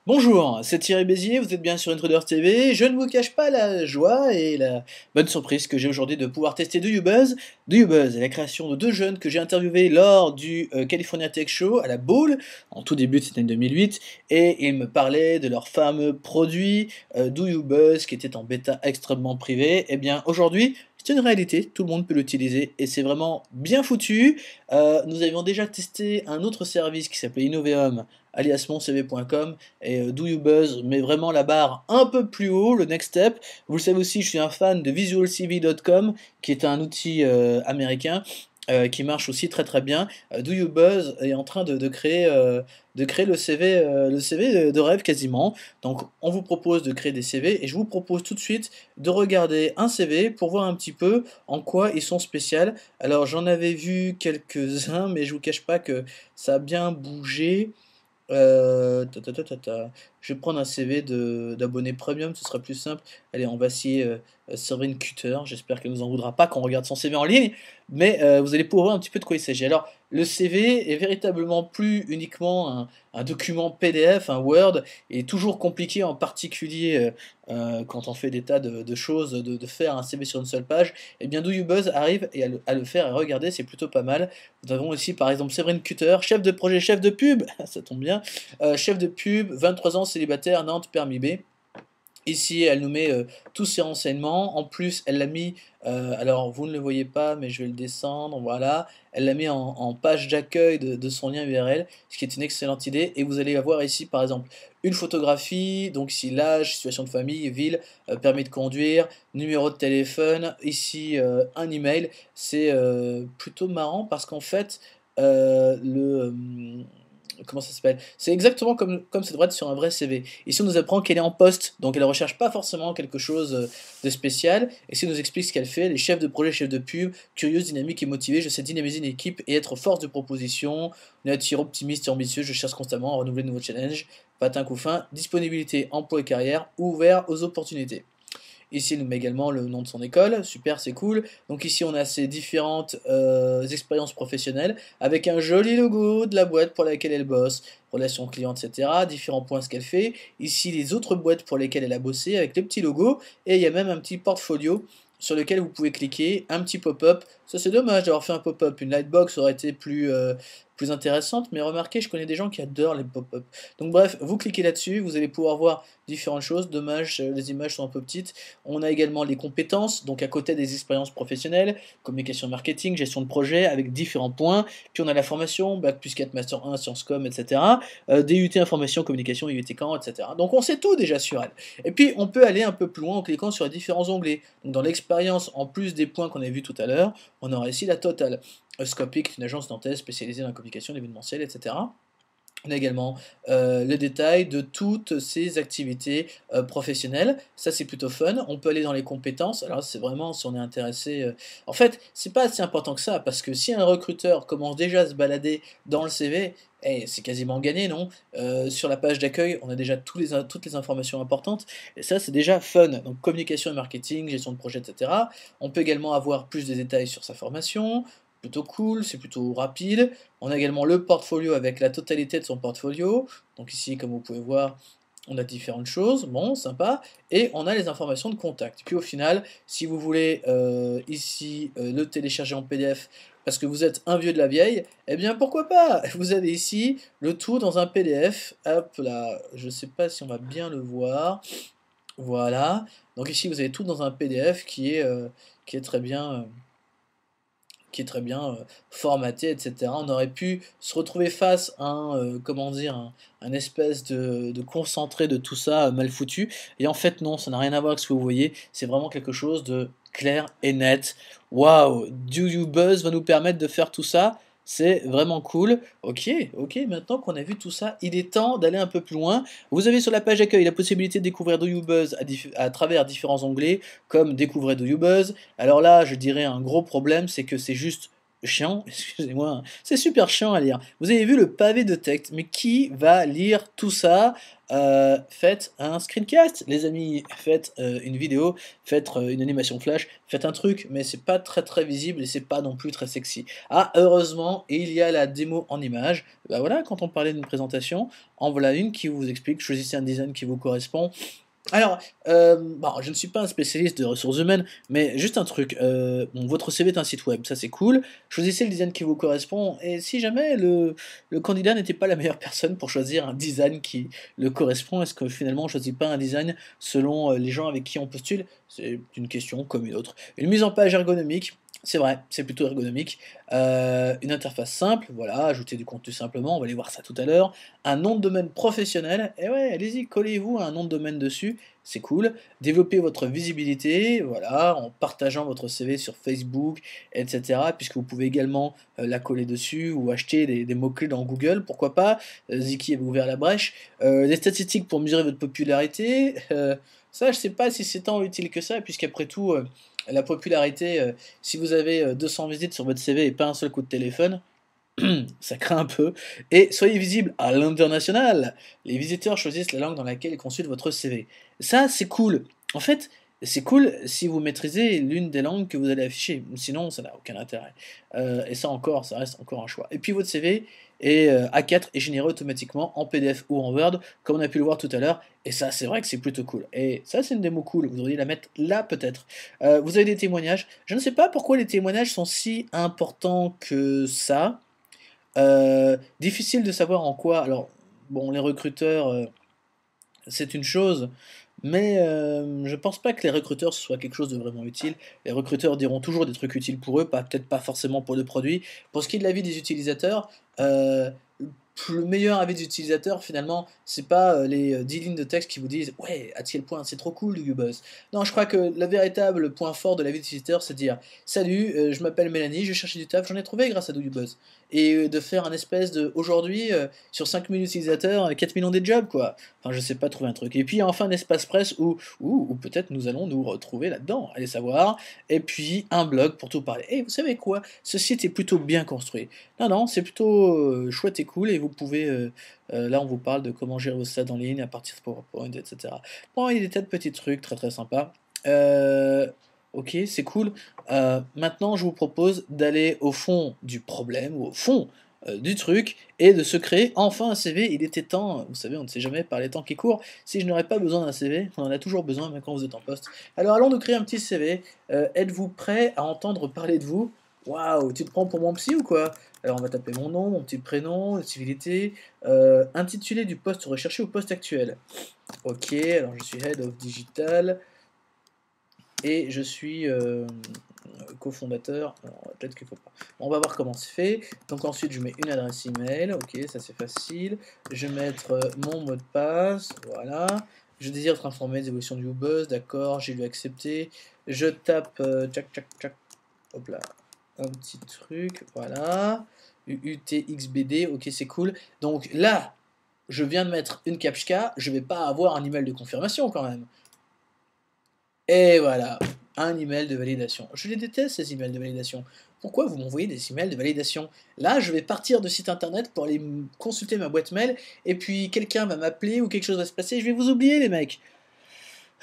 Bonjour, c'est Thierry Bézier, vous êtes bien sur Intruders TV. Je ne vous cache pas la joie et la bonne surprise que j'ai aujourd'hui de pouvoir tester Do You Buzz. Do You Buzz est la création de deux jeunes que j'ai interviewés lors du California Tech Show à la Boule, en tout début de cette année 2008, et ils me parlaient de leur fameux produit Do You Buzz qui était en bêta extrêmement privée. Et bien aujourd'hui, c'est une réalité, tout le monde peut l'utiliser et c'est vraiment bien foutu. Nous avions déjà testé un autre service qui s'appelait Innoveum, alias moncv.com, et Do You Buzz met vraiment la barre un peu plus haut, le next step. Vous le savez aussi, je suis un fan de visualcv.com, qui est un outil américain qui marche aussi très très bien. Do You Buzz est en train de créer le CV de rêve quasiment. Donc on vous propose de créer des CV et je vous propose tout de suite de regarder un CV pour voir un petit peu en quoi ils sont spéciaux. Alors j'en avais vu quelques-uns, mais je vous cache pas que ça a bien bougé. Ta ta ta ta ta. Je vais prendre un CV de d'abonné premium, ce sera plus simple. Allez, on va essayer, Sylvain Cutter. J'espère qu'elle nous en voudra pas qu'on regarde son CV en ligne, mais vous allez pouvoir voir un petit peu de quoi il s'agit. Alors, le CV est véritablement plus uniquement un document PDF, un Word, et toujours compliqué, en particulier, quand on fait des tas de choses, de faire un CV sur une seule page. Et bien, Do You Buzz arrive et à le faire et regardez, c'est plutôt pas mal. Nous avons ici, par exemple, Séverine Cutter, chef de projet, chef de pub, ça tombe bien. Chef de pub, 23 ans, célibataire, Nantes, permis B. Ici, elle nous met tous ses renseignements. En plus, elle l'a mis, alors vous ne le voyez pas, mais je vais le descendre, voilà. Elle l'a mis en page d'accueil de son lien URL, ce qui est une excellente idée. Et vous allez avoir ici, par exemple, une photographie, donc ici l'âge, situation de famille, ville, permis de conduire, numéro de téléphone, ici un email. C'est plutôt marrant parce qu'en fait, comment ça s'appelle? C'est exactement comme ça devrait être sur un vrai CV. Ici, on nous apprend qu'elle est en poste, donc elle ne recherche pas forcément quelque chose de spécial. Et ici, on nous explique ce qu'elle fait. Elle est chef de projet, chef de pub, curieuse, dynamique et motivée. Je sais dynamiser une équipe et être force de proposition. Nature optimiste et ambitieuse. Je cherche constamment à renouveler de nouveaux challenges. Patin coup fin. Disponibilité, emploi et carrière. Ouvert aux opportunités. Ici, il nous met également le nom de son école, super, c'est cool. Donc ici, on a ses différentes expériences professionnelles, avec un joli logo de la boîte pour laquelle elle bosse, relations clients, etc. Différents points, ce qu'elle fait. Ici, les autres boîtes pour lesquelles elle a bossé, avec les petits logos. Et il y a même un petit portfolio sur lequel vous pouvez cliquer, un petit pop-up. Ça, c'est dommage d'avoir fait un pop-up. Une lightbox aurait été plus intéressante, mais remarquez, je connais des gens qui adorent les pop-up. Donc bref, vous cliquez là-dessus, vous allez pouvoir voir différentes choses. Dommage, les images sont un peu petites. On a également les compétences, donc à côté des expériences professionnelles, communication marketing, gestion de projet, avec différents points. Puis on a la formation, Bac plus 4, Master 1, Sciences Com, etc. DUT Information, Communication, IUT Caen, etc. Donc on sait tout déjà sur elle. Et puis on peut aller un peu plus loin en cliquant sur les différents onglets. Donc dans l'expérience, en plus des points qu'on a vus tout à l'heure, on aura ici la totale. Scopic, une agence nantaise spécialisée dans la communication, l'événementiel, etc. On a également le détail de toutes ces activités professionnelles. Ça, c'est plutôt fun. On peut aller dans les compétences. Alors, c'est vraiment si on est intéressé. En fait, c'est pas si important que ça, parce que si un recruteur commence déjà à se balader dans le CV, c'est quasiment gagné, non? Sur la page d'accueil, on a déjà toutes les informations importantes. Et ça, c'est déjà fun. Donc, communication et marketing, gestion de projet, etc. On peut également avoir plus de détails sur sa formation. Plutôt cool, c'est plutôt rapide. On a également le portfolio avec la totalité de son portfolio. Donc ici, comme vous pouvez voir, on a différentes choses, bon, sympa. Et on a les informations de contact. Puis au final, si vous voulez ici le télécharger en PDF parce que vous êtes un vieux de la vieille, eh bien pourquoi pas? Vous avez ici le tout dans un PDF. Hop là, je ne sais pas si on va bien le voir. Voilà. Donc ici, vous avez tout dans un PDF qui est très bien. Formaté, etc. On aurait pu se retrouver face à comment dire, un espèce de concentré de tout ça mal foutu. Et en fait, non, ça n'a rien à voir avec ce que vous voyez. C'est vraiment quelque chose de clair et net. Waouh, Do You Buzz va nous permettre de faire tout ça. C'est vraiment cool. Ok, ok, maintenant qu'on a vu tout ça, il est temps d'aller un peu plus loin. Vous avez sur la page d'accueil la possibilité de découvrir Do You Buzz à travers différents onglets, comme Découvrez Do You Buzz. Alors là, je dirais un gros problème, c'est que c'est juste chiant, excusez-moi, c'est super chiant à lire. Vous avez vu le pavé de texte, mais qui va lire tout ça? Faites un screencast, les amis, faites une vidéo, faites une animation flash, faites un truc, mais c'est pas très très visible et c'est pas non plus très sexy. Ah, heureusement, il y a la démo en image. Bah voilà, quand on parlait d'une présentation, en voilà une qui vous explique, choisissez un design qui vous correspond. Alors, bon, je ne suis pas un spécialiste de ressources humaines, mais juste un truc, bon, votre CV est un site web, ça c'est cool. Choisissez le design qui vous correspond et si jamais le candidat n'était pas la meilleure personne pour choisir un design qui le correspond, est-ce que finalement on choisit pas un design selon, les gens avec qui on postule? C'est une question comme une autre. Une mise en page ergonomique, c'est vrai, c'est plutôt ergonomique. Une interface simple, voilà, ajouter du contenu simplement, on va aller voir ça tout à l'heure. Un nom de domaine professionnel, et ouais, allez-y, collez-vous un nom de domaine dessus, c'est cool. Développez votre visibilité, voilà, en partageant votre CV sur Facebook, etc. Puisque vous pouvez également la coller dessus ou acheter des mots-clés dans Google, pourquoi pas. Ziki avait ouvert la brèche. Des statistiques pour mesurer votre popularité, ça, je sais pas si c'est tant utile que ça, puisqu'après tout, la popularité, si vous avez 200 visites sur votre CV et pas un seul coup de téléphone, ça craint un peu. Et soyez visible à l'international. Les visiteurs choisissent la langue dans laquelle ils consultent votre CV. Ça, c'est cool. En fait, c'est cool si vous maîtrisez l'une des langues que vous allez afficher. Sinon, ça n'a aucun intérêt. Et ça encore, ça reste encore un choix. Et puis votre CV est A4 est généré automatiquement en PDF ou en Word, comme on a pu le voir tout à l'heure. Et ça, c'est vrai que c'est plutôt cool. Et ça, c'est une démo cool. Vous devriez la mettre là, peut-être. Vous avez des témoignages. Je ne sais pas pourquoi les témoignages sont si importants que ça. Difficile de savoir en quoi alors bon les recruteurs, c'est une chose, mais je pense pas que les recruteurs ce soit quelque chose de vraiment utile. Les recruteurs diront toujours des trucs utiles pour eux, pas peut-être pas forcément pour le produit. Pour ce qui est de l'avis des utilisateurs, le meilleur avis des utilisateurs finalement, c'est pas, les, 10 lignes de texte qui vous disent: «Ouais, à quel point c'est trop cool du Buzz». Non, je crois que le véritable point fort de l'avis des utilisateurs, c'est de dire: «Salut, je m'appelle Mélanie, je cherchais du taf, j'en ai trouvé grâce à Buzz». Et de faire un espèce de aujourd'hui, sur 5 000 utilisateurs, 4 millions de jobs quoi. Enfin, je sais pas trouver un truc. Et puis enfin un espace presse où peut-être nous allons nous retrouver là-dedans, allez savoir. Et puis un blog pour tout parler. Et vous savez quoi? Ce site est plutôt bien construit. Non, non, c'est plutôt, chouette et cool et vous pouvez, là on vous parle de comment gérer vos stats en ligne à partir de PowerPoint et cetera. Bon, il y a des tas de petits trucs très, très sympas. OK, c'est cool. Maintenant je vous propose d'aller au fond du problème ou au fond, du truc et de se créer enfin un CV. Il était temps, vous savez, on ne sait jamais par les temps qui courent, si je n'aurais pas besoin d'un CV, on en a toujours besoin même quand vous êtes en poste. Alors allons nous créer un petit CV. Êtes-vous prêt à entendre parler de vous? Waouh, tu te prends pour mon psy ou quoi? Alors on va taper mon nom, mon petit prénom, la civilité, intitulé du poste recherché au poste actuel. OK, alors je suis Head of Digital et je suis cofondateur. Peut-être qu'il faut pas. On va voir comment c'est fait. Donc ensuite je mets une adresse email. Ok, ça c'est facile. Je vais mettre mon mot de passe. Voilà. Je désire être informé des évolutions du buzz. D'accord, j'ai lu accepter. Je tape tchac tchac tchac. Hop là. Un petit truc. Voilà. UUTXBD. Ok, c'est cool. Donc là, je viens de mettre une captcha. Je vais pas avoir un email de confirmation quand même. Et voilà, un email de validation. Je les déteste ces emails de validation. Pourquoi vous m'envoyez des emails de validation? Là, je vais partir de site internet pour aller consulter ma boîte mail, et puis quelqu'un va m'appeler ou quelque chose va se passer, je vais vous oublier les mecs.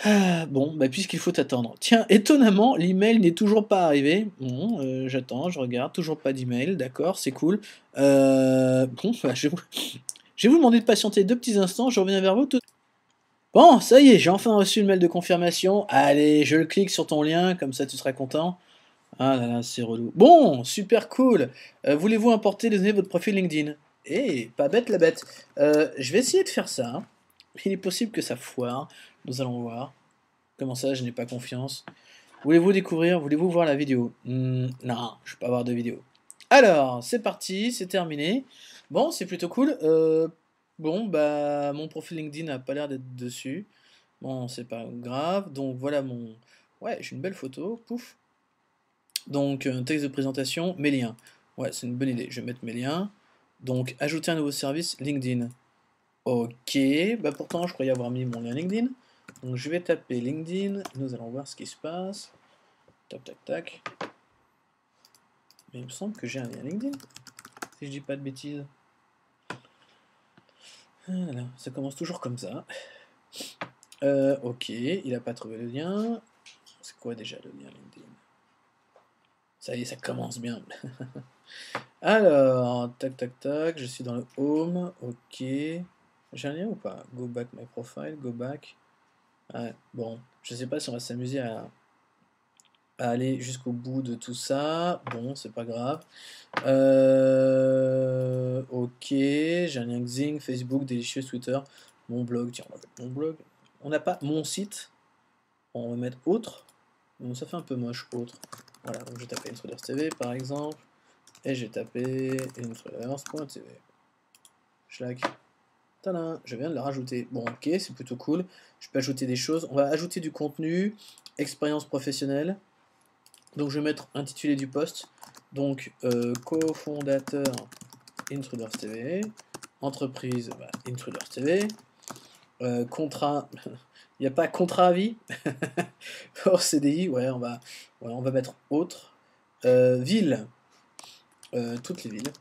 Ah, bon, bah puisqu'il faut attendre. Tiens, étonnamment, l'email n'est toujours pas arrivé. Bon, j'attends, je regarde, toujours pas d'email, d'accord, c'est cool. Bon, bah, je vais vous demander de patienter 2 petits instants, je reviens vers vous tout. Bon, ça y est, j'ai enfin reçu le mail de confirmation. Allez, je le clique sur ton lien, comme ça tu seras content. Ah là là, c'est relou. Bon, super cool. Voulez-vous importer les données de votre profil LinkedIn? Eh, pas bête la bête. Je vais essayer de faire ça, hein. Il est possible que ça foire. Nous allons voir. Comment ça, je n'ai pas confiance? Voulez-vous découvrir? Voulez-vous voir la vidéo? Non, je ne vais pas voir de vidéo. Alors, c'est parti, c'est terminé. Bon, c'est plutôt cool. Bon, bah, mon profil LinkedIn n'a pas l'air d'être dessus. Bon, c'est pas grave. Donc voilà mon. Ouais, j'ai une belle photo. Pouf. Donc, un texte de présentation, mes liens. Ouais, c'est une bonne idée. Je vais mettre mes liens. Donc, ajouter un nouveau service LinkedIn. Ok, bah pourtant, je croyais avoir mis mon lien LinkedIn. Donc, je vais taper LinkedIn. Nous allons voir ce qui se passe. Tac, tac, tac. Il me semble que j'ai un lien LinkedIn, si je dis pas de bêtises. Voilà, ça commence toujours comme ça. Ok, il a pas trouvé le lien. C'est quoi déjà le lien LinkedIn? Ça y est, ça commence bien. Alors, tac tac tac, je suis dans le home, ok. J'ai un lien ou pas? Go back my profile, go back. Ouais, bon, je sais pas si on va s'amuser à aller jusqu'au bout de tout ça. Bon, c'est pas grave. Ok, j'ai un lien Xing, Facebook, Delicious, Twitter, mon blog. Tiens, on va mettre mon blog. On n'a pas mon site. On va mettre autre. Bon, ça fait un peu moche, autre. Voilà, donc je vais taper Intruders TV par exemple. Et j'ai tapé intruders.tv. Schlag. Tadam, je viens de la rajouter. Bon, ok, c'est plutôt cool. Je peux ajouter des choses. On va ajouter du contenu, expérience professionnelle. Donc je vais mettre intitulé du poste. Donc cofondateur Intruders TV, entreprise Intruders TV, contrat, il n'y a pas contrat à vie, hors CDI, ouais, on va mettre autre, ville, toutes les villes,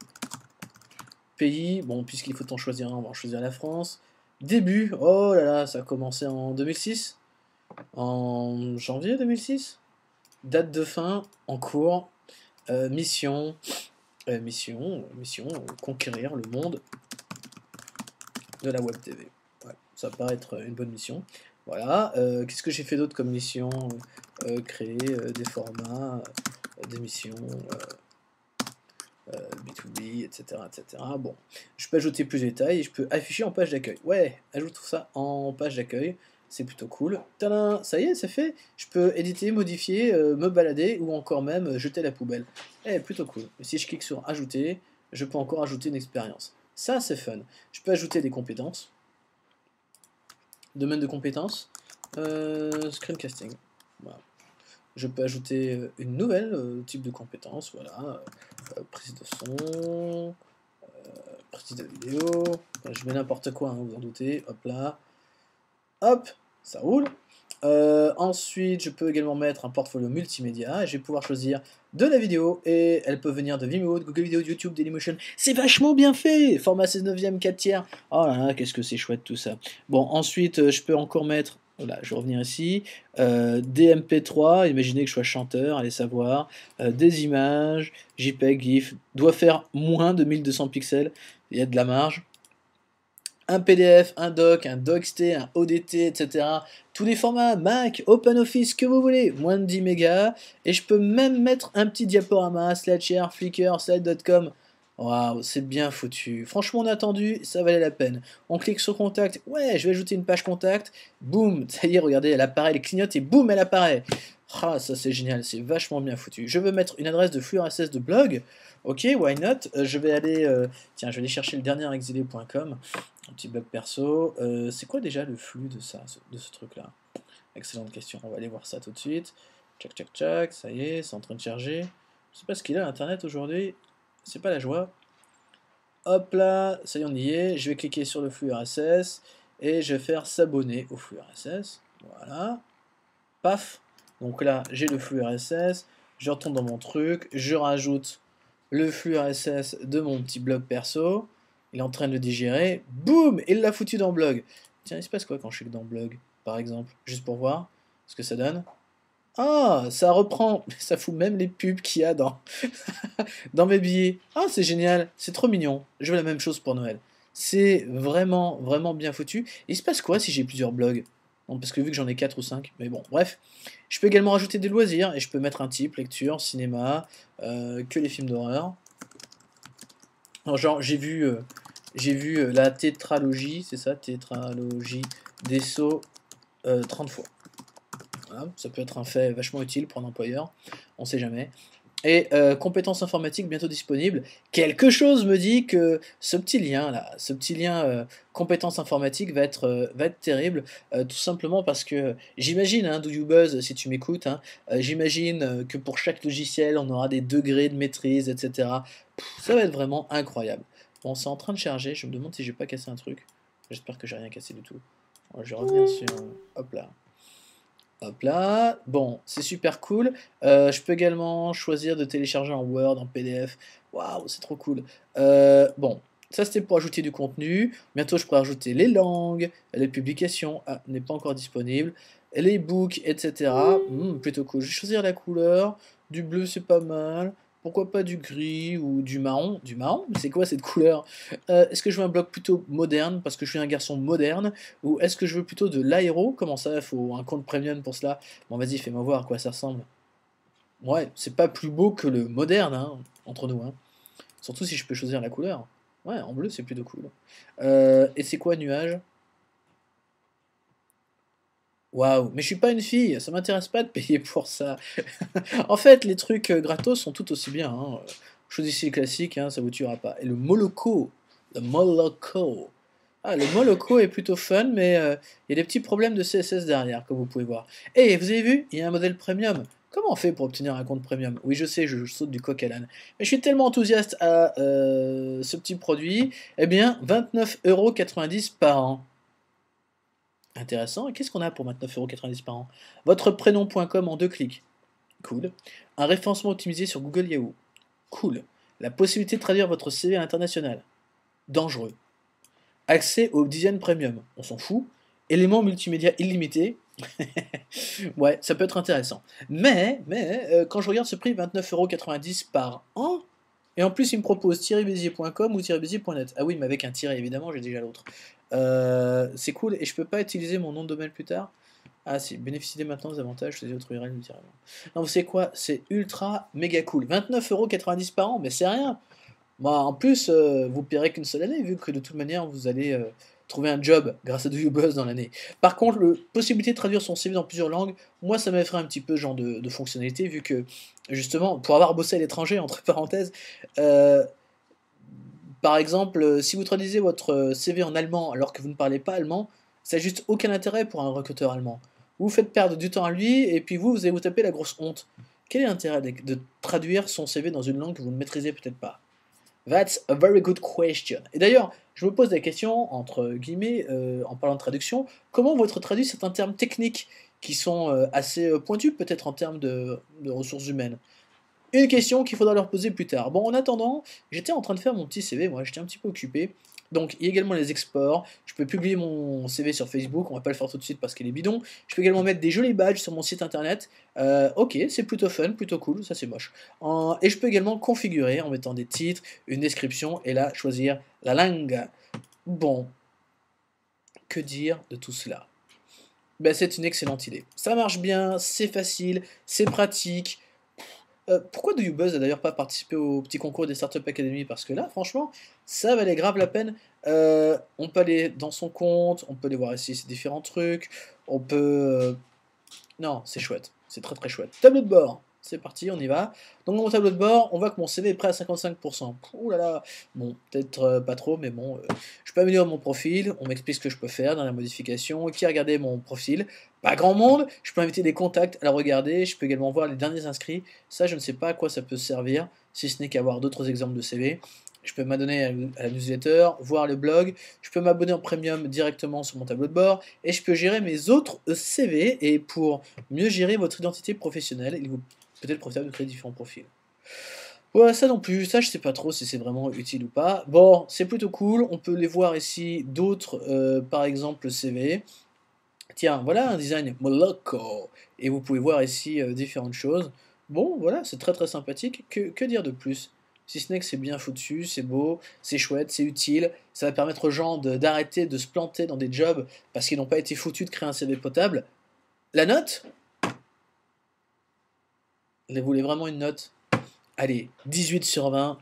pays, bon, puisqu'il faut en choisir un, on va en choisir la France, début, oh là là, ça a commencé en 2006, en janvier 2006, date de fin, en cours, mission, conquérir le monde de la web TV. Ouais, ça paraît être une bonne mission. Voilà. Qu'est-ce que j'ai fait d'autre comme mission? Créer des formats, des missions B2B, etc., etc. Bon, je peux ajouter plus de détails et je peux afficher en page d'accueil. Ouais, ajoute tout ça en page d'accueil. C'est plutôt cool. Tadam, ça y est, c'est fait. Je peux éditer, modifier, me balader ou encore même jeter à la poubelle. Eh, plutôt cool. Et si je clique sur ajouter, je peux encore ajouter une expérience. Ça, c'est fun. Je peux ajouter des compétences. Domaine de compétences. Screencasting. Voilà. Je peux ajouter une nouvelle type de compétence. Voilà. Prise de son. Prise de vidéo. Enfin, je mets n'importe quoi, hein, vous en doutez. Hop là. Hop, ça roule. Ensuite, je peux également mettre un portfolio multimédia et je vais pouvoir choisir de la vidéo et elle peut venir de Vimeo, de Google Vidéo, de YouTube, Dailymotion. C'est vachement bien fait! Format 16/9, 4 tiers. Oh là là, qu'est-ce que c'est chouette tout ça. Bon, ensuite, je peux encore mettre. Voilà, je vais revenir ici. Des MP3, imaginez que je sois chanteur, allez savoir. Des images, JPEG, GIF. Doit faire moins de 1200 pixels. Il y a de la marge. Un PDF, un doc, un docst, un ODT, etc. Tous les formats, Mac, OpenOffice, que vous voulez, moins de 10 mégas. Et je peux même mettre un petit diaporama, Slideshare, Flickr, Slide.com. Waouh, c'est bien foutu. Franchement, on a attendu, ça valait la peine. On clique sur contact, ouais, je vais ajouter une page contact. Boum, ça y est, regardez, elle apparaît, elle clignote et boum, elle apparaît. Ah, ça c'est génial, c'est vachement bien foutu. Je veux mettre une adresse de flux RSS de blog. Ok, why not? Je vais aller, tiens, je vais aller chercher le dernier exilé.com. Un petit blog perso. C'est quoi déjà le flux de ça, de ce truc-là? Excellente question. On va aller voir ça tout de suite. Tchac, tchac, tchac. Ça y est, c'est en train de charger. Je sais pas ce qu'il a, Internet aujourd'hui. C'est pas la joie. Hop là, ça y est, on y est. Je vais cliquer sur le flux RSS et je vais faire s'abonner au flux RSS. Voilà. Paf. Donc là, j'ai le flux RSS. Je retourne dans mon truc. Je rajoute le flux RSS de mon petit blog perso. Il est en train de le digérer. Boum! Il l'a foutu dans blog. Tiens, il se passe quoi quand je clique dans blog, par exemple? Juste pour voir ce que ça donne. Ah, ça reprend. Ça fout même les pubs qu'il y a dans mes billets. Ah, c'est génial. C'est trop mignon. Je veux la même chose pour Noël. C'est vraiment, vraiment bien foutu. Et il se passe quoi si j'ai plusieurs blogs? Bon, parce que vu que j'en ai 4 ou 5, mais bon, bref. Je peux également rajouter des loisirs et je peux mettre un type, lecture, cinéma, que les films d'horreur. Genre, j'ai vu la tétralogie, c'est ça, tétralogie des sauts 30 fois. Voilà, ça peut être un fait vachement utile pour un employeur, on sait jamais. Et compétences informatiques bientôt disponibles. Quelque chose me dit que ce petit lien là, ce petit lien compétences informatiques va être terrible, tout simplement parce que j'imagine, hein, Do You Buzz, si tu m'écoutes, hein, j'imagine que pour chaque logiciel on aura des degrés de maîtrise, etc. Ça va être vraiment incroyable. Bon, c'est en train de charger, je me demande si j'ai pas cassé un truc. J'espère que j'ai rien cassé du tout. Alors, je vais revenir sur. Hop là. Hop là, bon, c'est super cool. Je peux également choisir de télécharger en Word, en PDF. Waouh, c'est trop cool. Bon, ça c'était pour ajouter du contenu. Bientôt, je pourrai ajouter les langues, les publications. Ah, n'est pas encore disponible. Les books, etc. Plutôt cool. Je vais choisir la couleur. Du bleu, c'est pas mal. Pourquoi pas du gris ou du marron? Du marron? Mais c'est quoi cette couleur? Est-ce que je veux un bloc plutôt moderne parce que je suis un garçon moderne? Ou est-ce que je veux plutôt de l'aéro? Comment ça, il faut un compte premium pour cela? Bon, vas-y, fais-moi voir à quoi ça ressemble. Ouais, c'est pas plus beau que le moderne, hein, entre nous, hein. Surtout si je peux choisir la couleur. Ouais, en bleu, c'est plutôt cool. Et c'est quoi, nuage? Waouh, mais je suis pas une fille, ça m'intéresse pas de payer pour ça. En fait, les trucs gratos sont tout aussi bien, hein. Choisissez les classiques, hein, ça vous tuera pas. Et le Moloko, le Moloko. Ah, le Moloko est plutôt fun, mais il y a des petits problèmes de CSS derrière, comme vous pouvez voir. Et vous avez vu, il y a un modèle premium. Comment on fait pour obtenir un compte premium? Oui, je sais, je saute du coq à l'âne. Mais je suis tellement enthousiaste à ce petit produit. Eh bien, 29,90 € par an. Intéressant. Et qu'est-ce qu'on a pour 29,90 € par an? Votre prénom.com en 2 clics. Cool. Un référencement optimisé sur Google Yahoo. Cool. La possibilité de traduire votre CV à l'international. Dangereux. Accès au design premium. On s'en fout. Éléments multimédia illimités. Ouais, ça peut être intéressant. Mais quand je regarde ce prix, 29,90 € par an, et en plus il me propose -bézier.com ou -bézier.net. Ah oui, mais avec un tiret, évidemment, j'ai déjà l'autre. C'est cool, et je peux pas utiliser mon nom de domaine plus tard? Ah si, bénéficiez maintenant des avantages des autres URL ultérieurement. Non, vous savez quoi? C'est ultra méga cool. 29,90 € par an, mais c'est rien. Moi, en plus, vous paierez qu'une seule année, vu que de toute manière, vous allez trouver un job grâce à DoYouBuzz dans l'année. Par contre, la possibilité de traduire son CV dans plusieurs langues, moi, ça m'effraie un petit peu ce genre de fonctionnalité, vu que, justement, pour avoir bossé à l'étranger, entre parenthèses, euh, par exemple, si vous traduisez votre CV en allemand alors que vous ne parlez pas allemand, ça n'a juste aucun intérêt pour un recruteur allemand. Vous faites perdre du temps à lui, et puis vous allez vous taper la grosse honte. Quel est l'intérêt de traduire son CV dans une langue que vous ne maîtrisez peut-être pas? That's a very good question. Et d'ailleurs, je me pose la question, entre guillemets, en parlant de traduction, comment vont être traduits certains termes techniques qui sont assez pointus, peut-être en termes de ressources humaines? Une question qu'il faudra leur poser plus tard. Bon, en attendant, j'étais en train de faire mon petit CV, moi, j'étais un petit peu occupé. Donc, il y a également les exports. Je peux publier mon CV sur Facebook, on va pas le faire tout de suite parce qu'il est bidon. Je peux également mettre des jolis badges sur mon site internet. Ok, c'est plutôt fun, plutôt cool, ça c'est moche. Et je peux également configurer en mettant des titres, une description, et là, choisir la langue. Bon, que dire de tout cela? Ben, c'est une excellente idée. Ça marche bien, c'est facile, c'est pratique. Pourquoi DoYouBuzz a d'ailleurs pas participé au petit concours des Startup Academy? Parce que là, franchement, ça valait grave la peine. On peut aller dans son compte, on peut aller voir ici ces différents trucs, on peut... Non, c'est chouette, c'est très très chouette. Tableau de bord, c'est parti, on y va. Donc dans mon tableau de bord, on voit que mon CV est prêt à 55%. Ouh là là, bon, peut-être pas trop, mais bon, je peux améliorer mon profil, on m'explique ce que je peux faire dans la modification, qui a regardé mon profil. Pas grand monde, je peux inviter des contacts à le regarder, je peux également voir les derniers inscrits. Ça, je ne sais pas à quoi ça peut servir, si ce n'est qu'à avoir d'autres exemples de CV. Je peux m'abonner à la newsletter, voir le blog, je peux m'abonner en premium directement sur mon tableau de bord, et je peux gérer mes autres CV. Et pour mieux gérer votre identité professionnelle, il vous peut-être profitable de créer différents profils. Ouais, ça non plus, ça je sais pas trop si c'est vraiment utile ou pas. Bon, c'est plutôt cool, on peut les voir ici, d'autres, par exemple CV. Tiens, voilà un design Moloko. Et vous pouvez voir ici différentes choses. Bon, voilà, c'est très très sympathique. Que dire de plus? Si ce n'est que c'est bien foutu, c'est beau, c'est chouette, c'est utile. Ça va permettre aux gens d'arrêter de se planter dans des jobs parce qu'ils n'ont pas été foutus de créer un CV potable. La note? Vous voulez vraiment une note? Allez, 18 sur 20.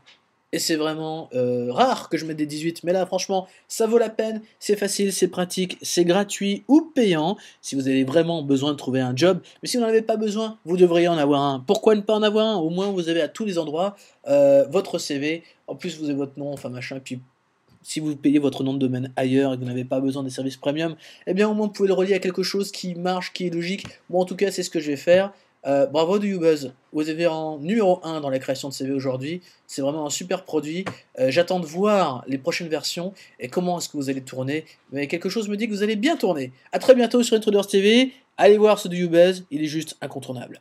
Et c'est vraiment rare que je mette des 18, mais là franchement, ça vaut la peine, c'est facile, c'est pratique, c'est gratuit ou payant, si vous avez vraiment besoin de trouver un job. Mais si vous n'en avez pas besoin, vous devriez en avoir un. Pourquoi ne pas en avoir un? Au moins vous avez à tous les endroits votre CV, en plus vous avez votre nom, enfin machin, puis si vous payez votre nom de domaine ailleurs et que vous n'avez pas besoin des services premium, eh bien au moins vous pouvez le relier à quelque chose qui marche, qui est logique. Moi en tout cas c'est ce que je vais faire. Bravo de YouBuzz, vous avez en numéro 1 dans la création de CV aujourd'hui, c'est vraiment un super produit. J'attends de voir les prochaines versions et comment est-ce que vous allez tourner, mais quelque chose me dit que vous allez bien tourner. A très bientôt sur Intruders TV, allez voir ce de YouBuzz, il est juste incontournable.